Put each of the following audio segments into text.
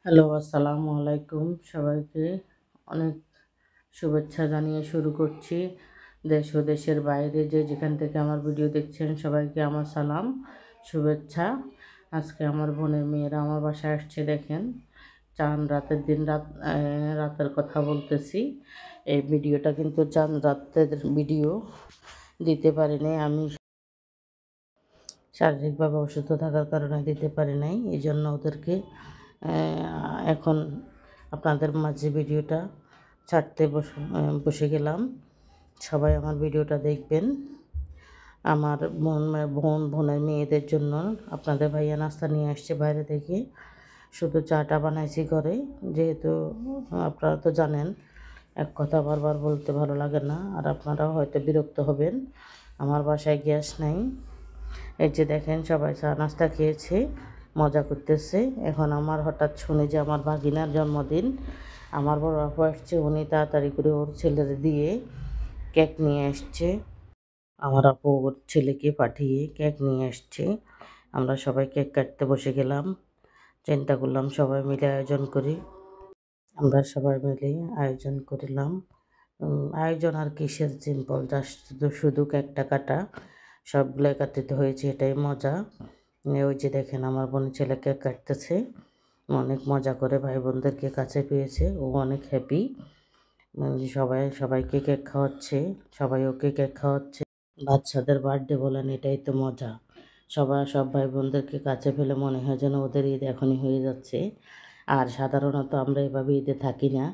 Hello, আসসালামু আলাইকুম। সবাইকে অনেক শুভেচ্ছা জানিয়ে শুরু করছি। দেশ ও দেশের বাইরে যেখান থেকে আমার ভিডিও দেখছেন সবাইকে আমার সালাম, শুভেচ্ছা। আজকে আমার বোনের মেয়েরা আমার বাসায় আসছে। দেখেন, চাঁদ রাতের দিন রাতের কথা বলতেছি। এই ভিডিওটা কিন্তু চাঁদ রাতের ভিডিও দিতে পারিনি আমি, শারীরিকভাবে অসুস্থ থাকার কারণে দিতে পারি নাই। এই জন্য ওদেরকে এখন আপনাদের মাঝে ভিডিওটা ছাড়তে বসে গেলাম। সবাই আমার ভিডিওটা দেখবেন। আমার বোনের মেয়েদের জন্য আপনাদের ভাইয়া নাস্তা নিয়ে আসছে বাইরে থেকে। শুধু চাটা বানাইছি ঘরে, যেহেতু আপনারা তো জানেন এক কথা বারবার বলতে ভালো লাগে না, আর আপনারাও হয়তো বিরক্ত হবেন। আমার বাসায় গ্যাস নাই। এই যে দেখেন, সবাই চা নাস্তা খেয়েছে, মজা করতেছে। এখন আমার হঠাৎ শুনে যে আমার ভাগিনার জন্মদিন, আমার বড় আপু আসছে। উনি তাড়াতাড়ি করে ওর ছেলের দিয়ে কেক নিয়ে আসছে। আমার আপু ওর ছেলেকে পাঠিয়ে কেক নিয়ে আসছে। আমরা সবাই কেক কাটতে বসে গেলাম। চিন্তা করলাম সবাই মিলে আয়োজন করি। আমরা সবাই মিলে আয়োজন করলাম। আয়োজন আর কিসের, সিম্পল, জাস্ট শুধু কেকটা কাটা। সবগুলো একত্রিত হয়েছে, এটাই মজা। ওই যে দেখেন আমার বোনের ছেলে কেক কাটতেছে, অনেক মজা করে ভাই বোনদেরকে কাছে পেয়েছে, ও অনেক হ্যাপি। সবাইকে কেক খাওয়াচ্ছে, সবাই ওকে কেক খাওয়াচ্ছে। বাচ্চাদের বার্থডে বলেন, এটাই তো মজা। সব ভাই বোনদেরকে কাছে পেলে মনে হয় যেন ওদের ঈদ এখনই হয়ে যাচ্ছে। আর সাধারণত আমরা এভাবে ঈদে থাকি না।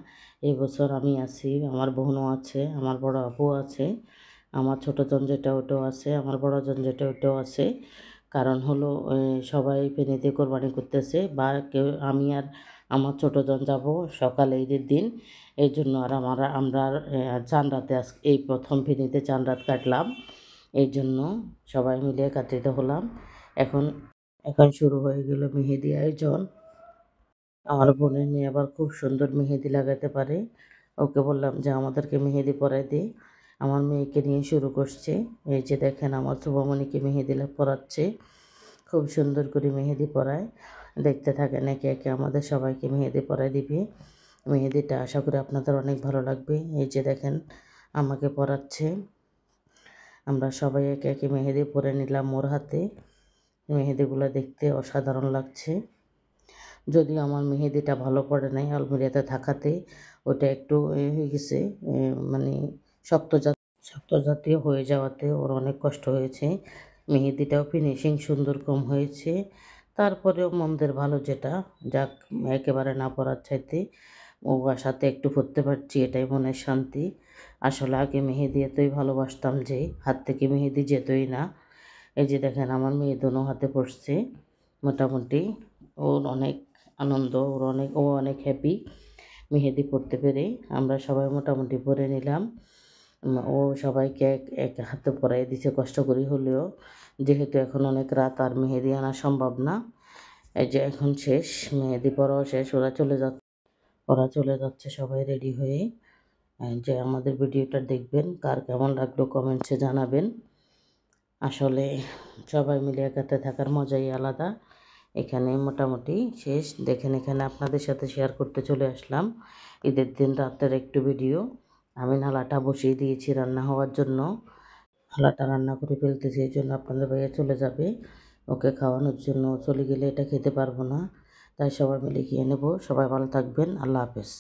এই বছর আমি আছি, আমার বোনও আছে, আমার বড় আপুও আছে, আমার ছোটো জন যেটা ওটাও আছে, আমার বড় জন যেটা ওটাও আছে। কারণ হলো সবাই ফেনীতে কোরবানি করতেছে, বা কেউ, আমি আর আমার ছোটো জন যাব সকালে ঈদের দিন। এই জন্য আর আমরা চাঁদ রাতে এই প্রথম ফেনীতে চাঁদ রাত কাটলাম। এই জন্য সবাই মিলে একত্রিত হলাম। এখন এখন শুরু হয়ে গেল মেহেদি আয়োজন। আমার বোনের মেয়ে আবার খুব সুন্দর মেহেদি লাগাতে পারে। ওকে বললাম যে আমাদেরকে মেহেদি পরাই দে। আমার মেয়েকে নিয়ে শুরু করছে। এই যে দেখেন আমার শুভমণিকে মেহেদি পরাচ্ছে, খুব সুন্দর করে মেহেদি পরায়। দেখতে থাকেন, একে একে আমাদের সবাইকে মেহেদি পরাই দিবে। মেহেদিটা আশা করি আপনাদের অনেক ভালো লাগবে। এই যে দেখেন আমাকে পরাচ্ছে। আমরা সবাই একে একে মেহেদি পরে নিলাম ওর হাতে। মেহেদিগুলো দেখতে অসাধারণ লাগছে। যদিও আমার মেহেদিটা ভালো পড়ে নাই, আলমিরাতে থাকাতে ওটা একটু হয়ে গেছে, মানে শক্ত জাতীয় হয়ে যাওয়াতে ওর অনেক কষ্ট হয়েছে। মেহেদিটাও ফিনিশিং সুন্দর কম হয়েছে। তারপরেও মন্দের ভালো, যেটা যাক, একেবারে না পড়ার চাইতে ও সাথে একটু পড়তে পারছি, এটাই মনের শান্তি। আসলে আগে মেহেদি এতই ভালোবাসতাম যে হাত থেকে মেহেদি যেতই না। এই যে দেখেন আমার মেয়ে দোনো হাতে পড়ছে। মোটামুটি ওর অনেক আনন্দ, ও অনেক হ্যাপি মেহেদি পড়তে পেরে। আমরা সবাই মোটামুটি পরে নিলাম। ও সবাইকে এক এক হাতে পরাই দিছে কষ্ট করে হলেও, যেহেতু এখন অনেক রাত আর মেহেদি আনা সম্ভব না। এই যে এখন শেষ, মেহেদি পরাও শেষ, ওরা চলে যাচ্ছে সবাই রেডি হয়ে। যে আমাদের ভিডিওটা দেখবেন, কার কেমন লাগলো কমেন্টসে জানাবেন। আসলে সবাই মিলে একসাথে থাকার মজাই আলাদা। এখানে মোটামুটি শেষ। দেখেন, এখানে আপনাদের সাথে শেয়ার করতে চলে আসলাম ঈদের দিন রাতের একটু ভিডিও। আমি নালাটা বসিয়ে দিয়েছি রান্না হওয়ার জন্য। নালাটা রান্না করে ফেলতেছি, এই জন্য আপনাদের ভাইয়া চলে যাবে ওকে খাওয়ানোর জন্য। চলে গেলে এটা খেতে পারবো না, তাই সবাই মিলে খেয়ে নেব। সবাই ভালো থাকবেন, আল্লাহ হাফেজ।